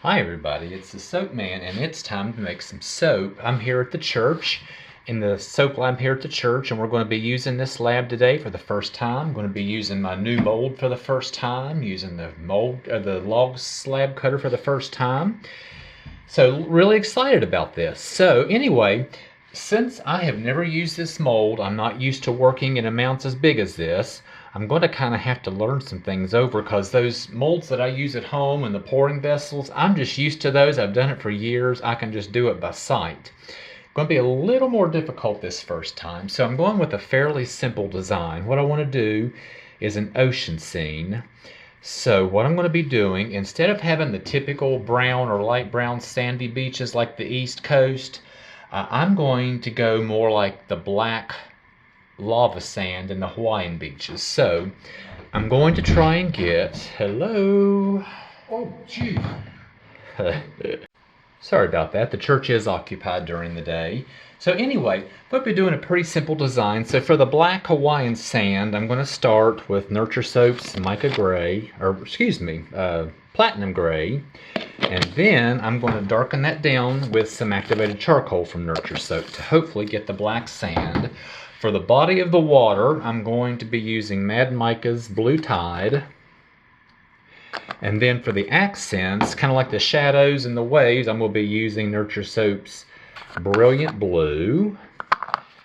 Hi everybody, it's the Soap Man and it's time to make some soap. I'm here at the church, in the soap lab here at the church, and we're going to be using this lab today for the first time. I'm going to be using my new mold for the first time, using the log slab cutter for the first time. So really excited about this. So anyway, since I have never used this mold, I'm not used to working in amounts as big as this. I'm going to kind of have to learn some things over because those molds that I use at home and the pouring vessels, I'm just used to those. I've done it for years. I can just do it by sight. Going to be a little more difficult this first time, so I'm going with a fairly simple design. What I want to do is an ocean scene. So what I'm going to be doing, instead of having the typical brown or light brown sandy beaches like the East Coast, I'm going to go more like the black lava sand in the Hawaiian beaches. So I'm going to try and get, hello. Oh, gee. Sorry about that. The church is occupied during the day. So anyway, we'll be doing a pretty simple design. So for the black Hawaiian sand, I'm going to start with Nurture Soap's Mica Gray, Platinum Gray. And then I'm going to darken that down with some activated charcoal from Nurture Soap to hopefully get the black sand. For the body of the water, I'm going to be using Mad Mica's Blue Tide. And then for the accents, kind of like the shadows and the waves, I'm going to be using Nurture Soap's Brilliant Blue,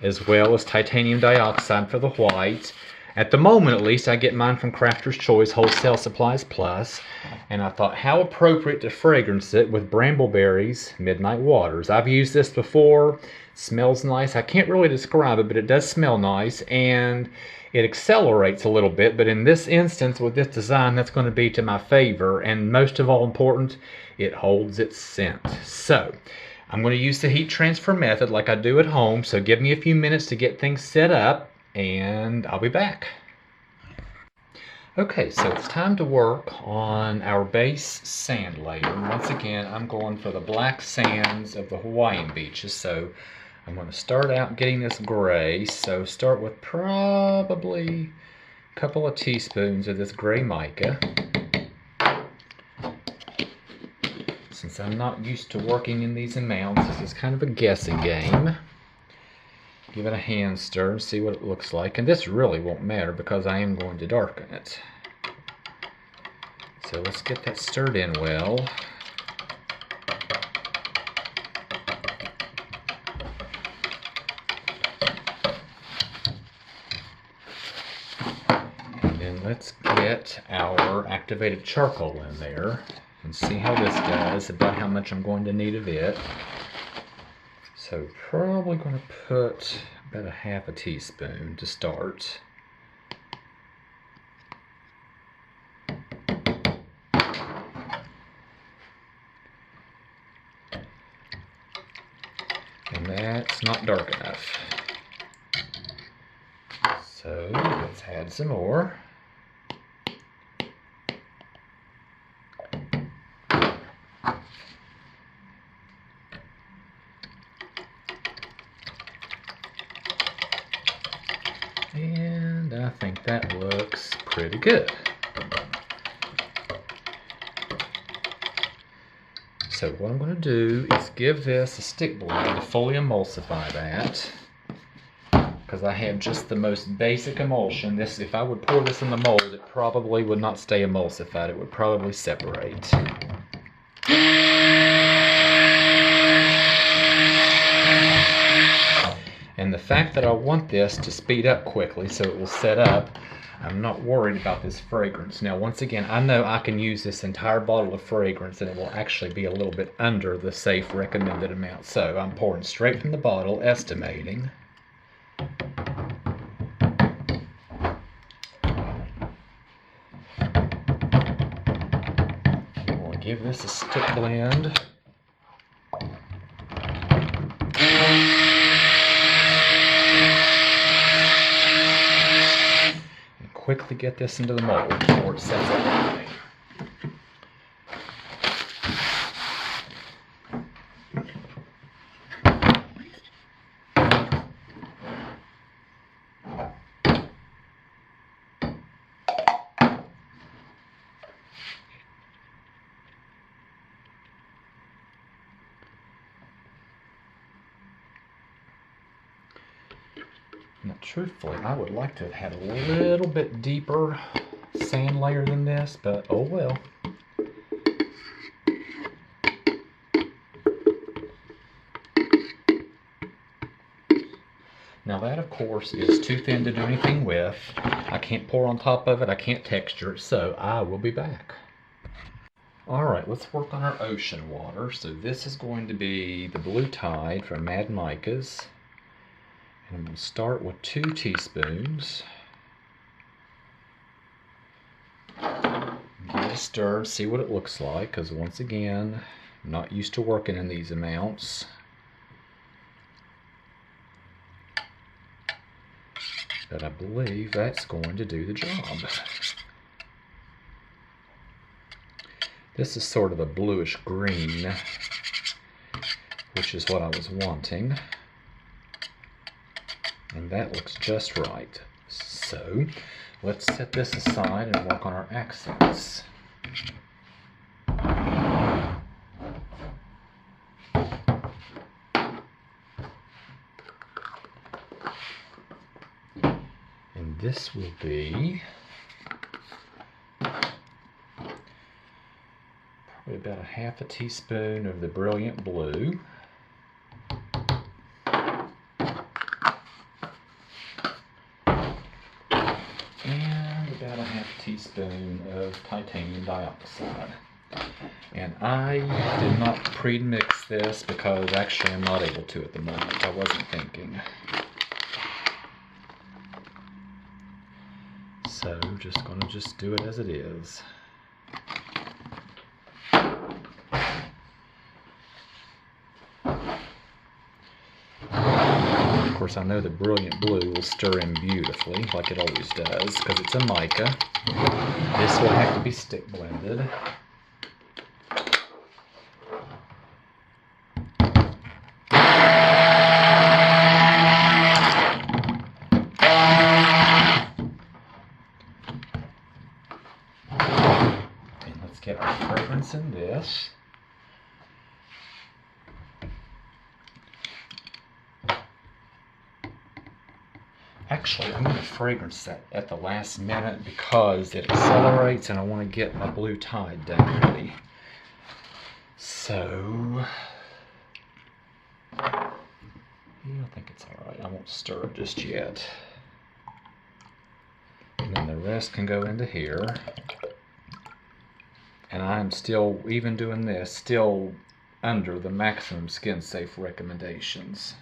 as well as titanium dioxide for the white. At the moment, at least, I get mine from Crafter's Choice Wholesale Supplies Plus, and I thought how appropriate to fragrance it with Brambleberry's Midnight Waters. I've used this before. It smells nice. I can't really describe it, but it does smell nice, and it accelerates a little bit, but in this instance, with this design, that's going to be to my favor, and most of all important, it holds its scent. So I'm going to use the heat transfer method like I do at home, so give me a few minutes to get things set up, and I'll be back. Okay, so it's time to work on our base sand layer. Once again, I'm going for the black sands of the Hawaiian beaches, so I'm going to start out getting this gray. So start with probably a couple of teaspoons of this gray mica. Since I'm not used to working in these amounts, this is kind of a guessing game. Give it a hand stir and see what it looks like. And this really won't matter because I am going to darken it. So let's get that stirred in well. And then let's get our activated charcoal in there and see how this does, about how much I'm going to need of it. So probably going to put about a half a teaspoon to start. And that's not dark enough. So let's add some more. And I think that looks pretty good. So what I'm going to do is give this a stick blend to fully emulsify that, because I have just the most basic emulsion. This, if I would pour this in the mold, it probably would not stay emulsified. It would probably separate. And the fact that I want this to speed up quickly so it will set up, I'm not worried about this fragrance. Now, once again, I know I can use this entire bottle of fragrance and it will actually be a little bit under the safe recommended amount. So I'm pouring straight from the bottle, estimating. We'll give this a stick blend. Quickly get this into the mold before it sets up. Truthfully, I would like to have had a little bit deeper sand layer than this, but oh well. Now that, of course, is too thin to do anything with. I can't pour on top of it, I can't texture it, so I will be back. Alright, let's work on our ocean water. So this is going to be the Blue Tide from Mad Micah's. And I'm going to start with 2 teaspoons. Give it a stir, see what it looks like, because once again, I'm not used to working in these amounts. But I believe that's going to do the job. This is sort of a bluish green, which is what I was wanting. And that looks just right. So let's set this aside and work on our accents. And this will be probably about a half a teaspoon of the Brilliant Blue. And about a half teaspoon of titanium dioxide. And I did not pre-mix this because actually I'm not able to at the moment. I wasn't thinking. So just going to do it as it is. Of course, I know the Brilliant Blue will stir in beautifully, like it always does, because it's a mica. This will have to be stick blended. And let's get our fragrance in this. Actually, I'm going to fragrance that at the last minute because it accelerates and I want to get my Blue Tide done ready. So, I think it's alright. I won't stir it just yet. And then the rest can go into here. And I'm still, even doing this, still under the maximum skin safe recommendations.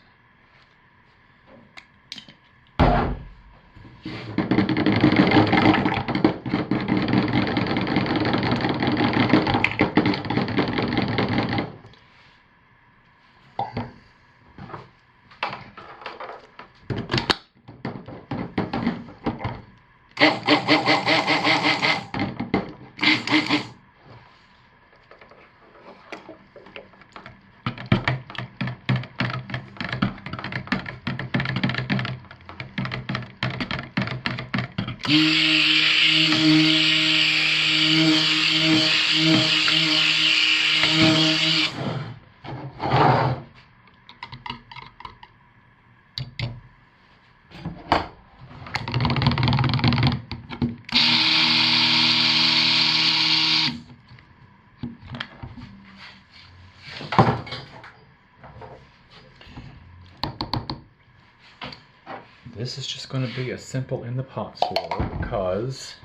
This is just going to be a simple in the pot swirl because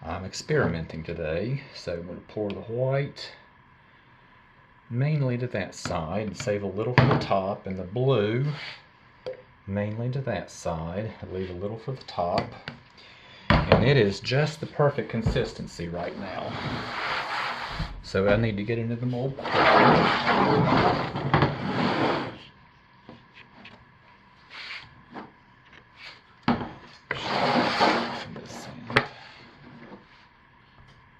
I'm experimenting today. So I'm going to pour the white mainly to that side and save a little for the top, and the blue mainly to that side. I leave a little for the top. And it is just the perfect consistency right now. So I need to get into the mold.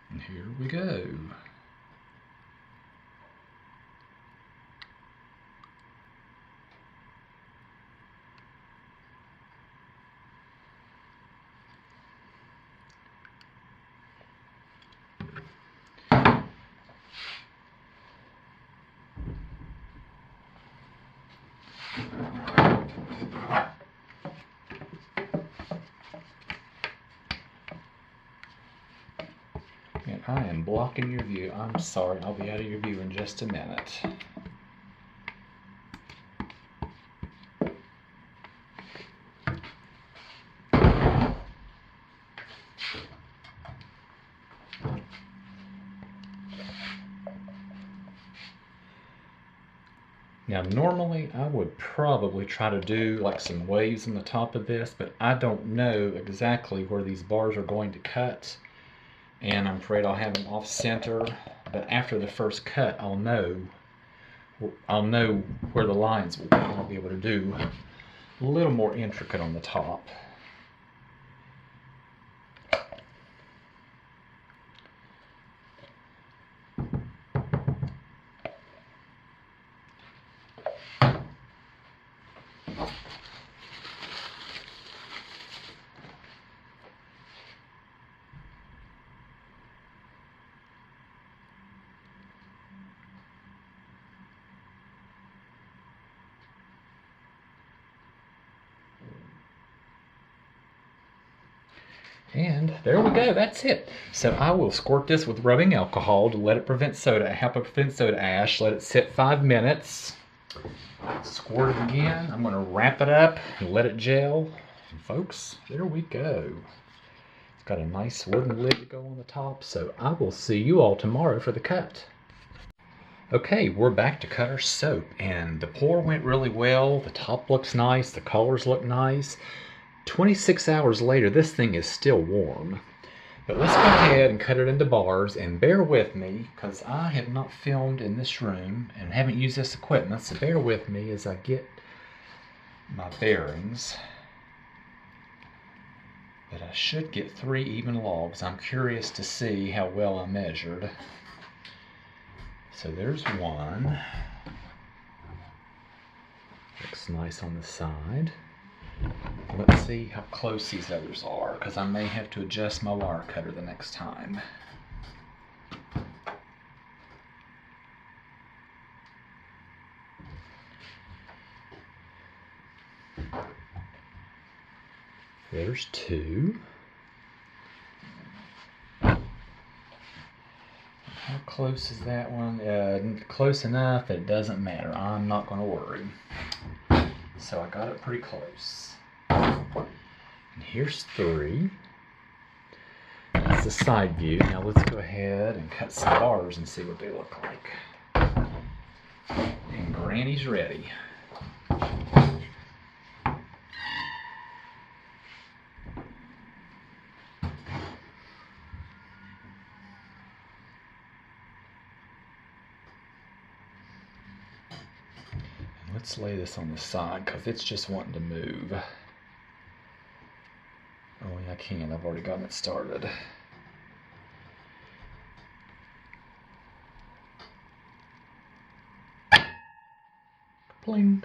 And here we go. blocking your view. I'm sorry, I'll be out of your view in just a minute. Now normally I would probably try to do like some waves on the top of this, but I don't know exactly where these bars are going to cut, and I'm afraid I'll have them off center. But after the first cut, I'll know where the lines will be, and I'll be able to do a little more intricate on the top. And there we go, that's it. So I will squirt this with rubbing alcohol to let it prevent soda, help it prevent soda ash, let it sit 5 minutes. Squirt it again. I'm gonna wrap it up and let it gel. And folks, there we go. It's got a nice wooden lid to go on the top, so I will see you all tomorrow for the cut. Okay, we're back to cut our soap, and the pour went really well. The top looks nice, the colors look nice. 26 hours later, this thing is still warm. But let's go ahead and cut it into bars, and bear with me because I have not filmed in this room and haven't used this equipment, so bear with me as I get my bearings. But I should get 3 even logs. I'm curious to see how well I measured. So there's one. Looks nice on the side. Let's see how close these others are, because I may have to adjust my wire cutter the next time. There's 2. How close is that one? Close enough that it doesn't matter. I'm not going to worry. So I got it pretty close. And here's 3. That's the side view. Now let's go ahead and cut some bars and see what they look like. And Granny's ready. Let's lay this on the side because it's just wanting to move. Oh yeah, I can. I've already gotten it started. Bling.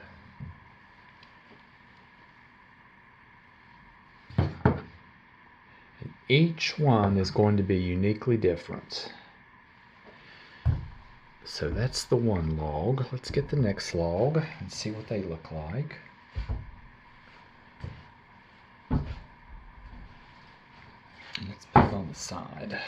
Each one is going to be uniquely different. So that's the one log. Let's get the next log and see what they look like. Let's put it on the side.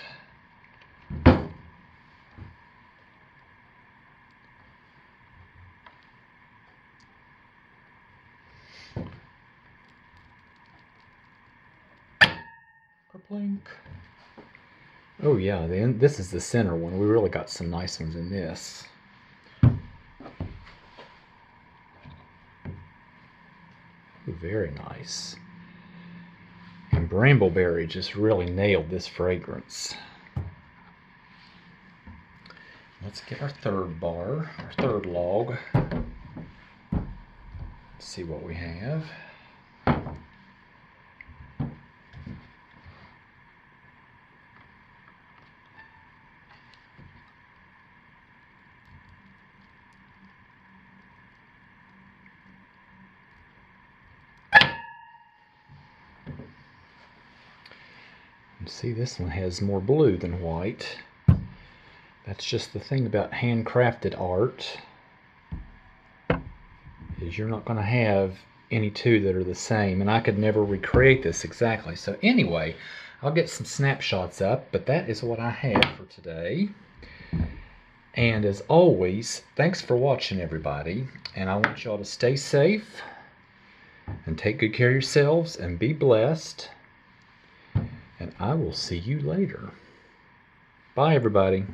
Kerplink. Oh yeah, then this is the center one. We really got some nice ones in this. Very nice. And Brambleberry just really nailed this fragrance. Let's get our third bar, our third log. Let's see what we have. See, this one has more blue than white. That's just the thing about handcrafted art, is you're not going to have any two that are the same, and I could never recreate this exactly. So anyway, I'll get some snapshots up, but that is what I have for today. And as always, thanks for watching, everybody. And I want y'all to stay safe and take good care of yourselves and be blessed. And I will see you later. Bye, everybody.